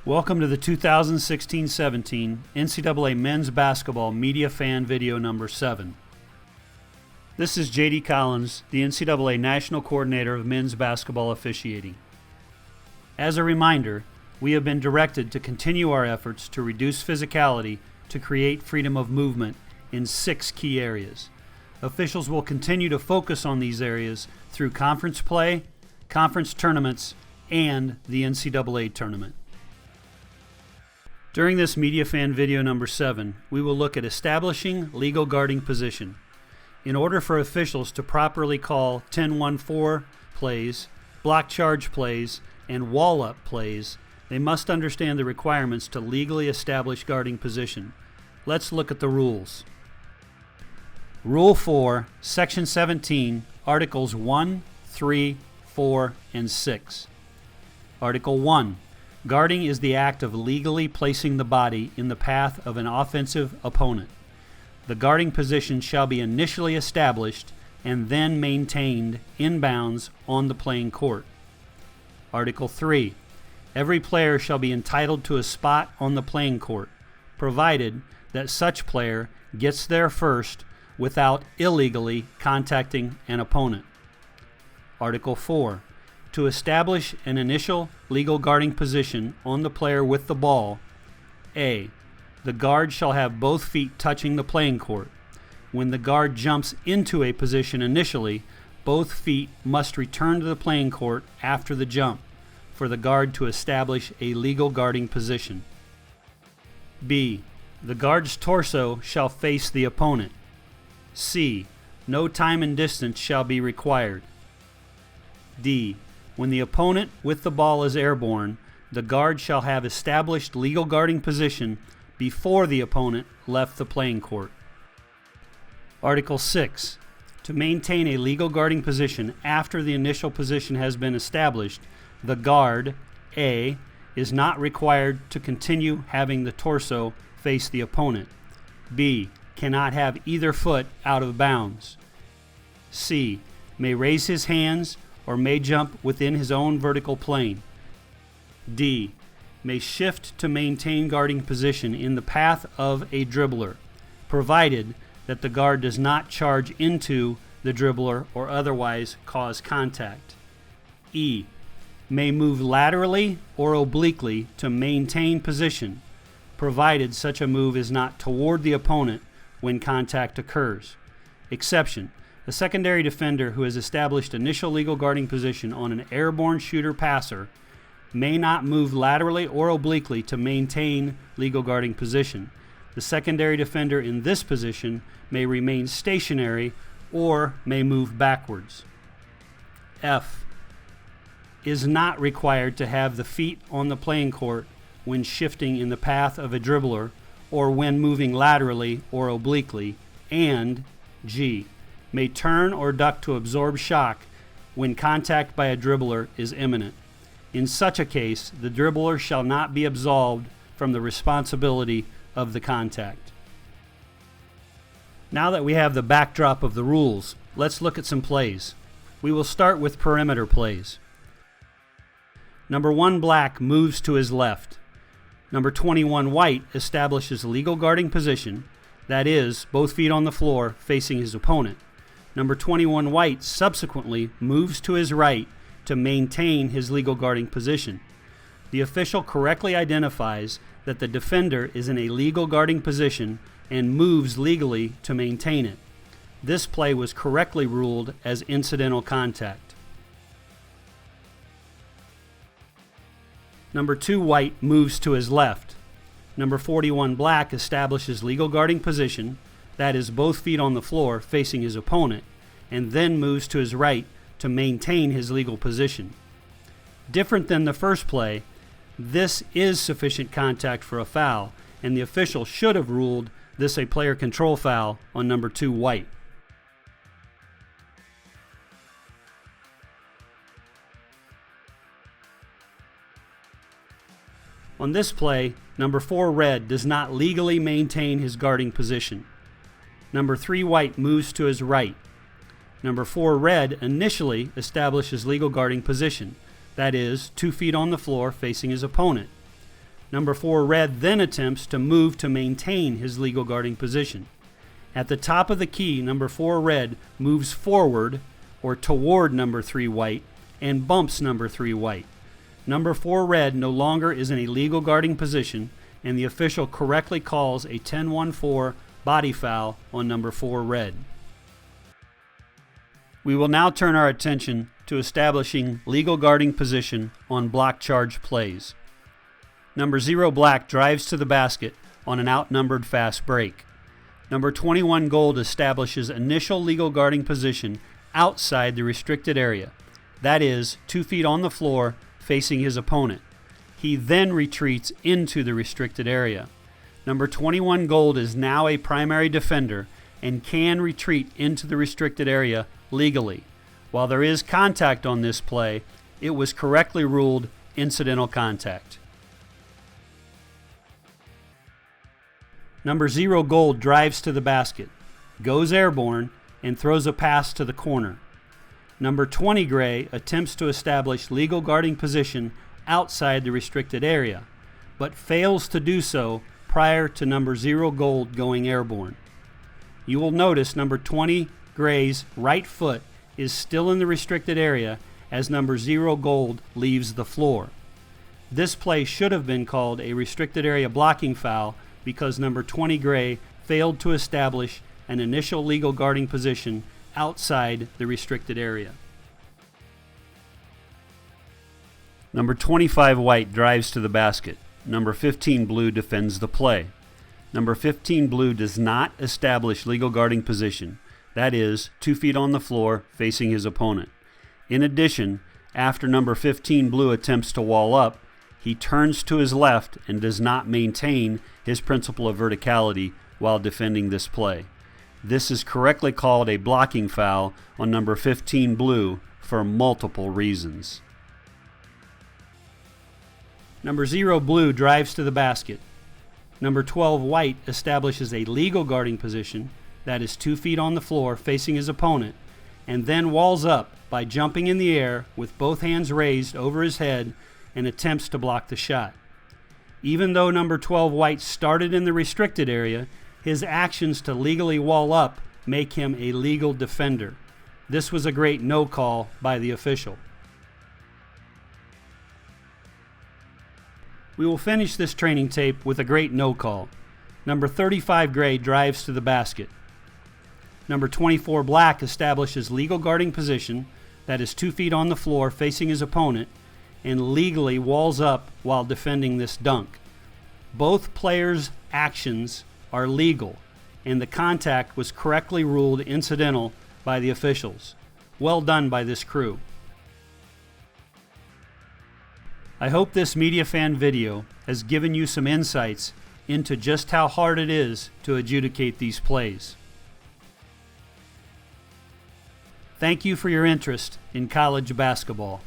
Welcome to the 2016-17 NCAA Men's Basketball Media Fan Video number 7. This is J.D. Collins, the NCAA National Coordinator of Men's Basketball Officiating. As a reminder, we have been directed to continue our efforts to reduce physicality to create freedom of movement in 6 key areas. Officials will continue to focus on these areas through conference play, conference tournaments, and the NCAA tournament. During this Media Fan Video number 7, we will look at establishing legal guarding position. In order for officials to properly call 10-1-4 plays, block charge plays, and wall-up plays, they must understand the requirements to legally establish guarding position. Let's look at the rules. Rule 4, Section 17, Articles 1, 3, 4, and 6. Article 1. Guarding is the act of legally placing the body in the path of an offensive opponent. The guarding position shall be initially established and then maintained inbounds on the playing court. Article 3. Every player shall be entitled to a spot on the playing court, provided that such player gets there first without illegally contacting an opponent. Article 4. To establish an initial legal guarding position on the player with the ball, A. The guard shall have both feet touching the playing court. When the guard jumps into a position initially, both feet must return to the playing court after the jump for the guard to establish a legal guarding position. B. The guard's torso shall face the opponent. C. No time and distance shall be required. D. When the opponent with the ball is airborne, the guard shall have established legal guarding position before the opponent left the playing court. Article 6. To maintain a legal guarding position after the initial position has been established, the guard, A, is not required to continue having the torso face the opponent. B, cannot have either foot out of bounds. C, may raise his hands or may jump within his own vertical plane. D, may shift to maintain guarding position in the path of a dribbler, provided that the guard does not charge into the dribbler or otherwise cause contact. E, may move laterally or obliquely to maintain position, provided such a move is not toward the opponent when contact occurs. Exception: a secondary defender who has established initial legal guarding position on an airborne shooter-passer may not move laterally or obliquely to maintain legal guarding position. The secondary defender in this position may remain stationary or may move backwards. F. Is not required to have the feet on the playing court when shifting in the path of a dribbler or when moving laterally or obliquely. And G. May turn or duck to absorb shock when contact by a dribbler is imminent. In such a case, the dribbler shall not be absolved from the responsibility of the contact. Now that we have the backdrop of the rules, let's look at some plays. We will start with perimeter plays. Number 1 Black moves to his left. Number 21 White establishes legal guarding position, that is, both feet on the floor facing his opponent. Number 21 White subsequently moves to his right to maintain his legal guarding position. The official correctly identifies that the defender is in a legal guarding position and moves legally to maintain it. This play was correctly ruled as incidental contact. Number 2 White moves to his left. Number 41 Black establishes legal guarding position, that is, both feet on the floor facing his opponent, and then moves to his right to maintain his legal position. Different than the first play, this is sufficient contact for a foul, and the official should have ruled this a player control foul on number 2 White. On this play, number 4 Red does not legally maintain his guarding position. Number 3 White moves to his right. Number 4 Red initially establishes legal guarding position, that is, 2 feet on the floor facing his opponent. Number 4 red then attempts to move to maintain his legal guarding position. At the top of the key, number 4 red moves forward or toward number 3 white and bumps number 3 white. Number 4 red no longer is in a legal guarding position, and the official correctly calls a 10-1-4 body foul on number 4 red. We will now turn our attention to establishing legal guarding position on block charge plays. Number 0 black drives to the basket on an outnumbered fast break. Number 21 gold establishes initial legal guarding position outside the restricted area, that is, 2 feet on the floor facing his opponent. He then retreats into the restricted area. Number 21 gold is now a primary defender and can retreat into the restricted area legally. While there is contact on this play, it was correctly ruled incidental contact. Number 0 gold drives to the basket, goes airborne, and throws a pass to the corner. Number 20 gray attempts to establish legal guarding position outside the restricted area, but fails to do so prior to number 0 gold going airborne. You will notice number 20 gray's right foot is still in the restricted area as number 0 gold leaves the floor. This play should have been called a restricted area blocking foul because number 20 gray failed to establish an initial legal guarding position outside the restricted area. Number 25 white drives to the basket. Number 15 blue defends the play. Number 15 blue does not establish legal guarding position, that is, 2 feet on the floor facing his opponent. In addition, after number 15 blue attempts to wall up, he turns to his left and does not maintain his principle of verticality while defending this play. This is correctly called a blocking foul on number 15 blue for multiple reasons. Number 0 blue drives to the basket. Number 12 white establishes a legal guarding position, that is 2 feet on the floor facing his opponent, and then walls up by jumping in the air with both hands raised over his head and attempts to block the shot. Even though number 12 white started in the restricted area, his actions to legally wall up make him a legal defender. This was a great no call by the official. We will finish this training tape with a great no call. Number 35 gray drives to the basket. Number 24 black establishes legal guarding position, that is 2 feet on the floor facing his opponent, and legally walls up while defending this dunk. Both players' actions are legal, and the contact was correctly ruled incidental by the officials. Well done by this crew. I hope this Media Fan video has given you some insights into just how hard it is to adjudicate these plays. Thank you for your interest in college basketball.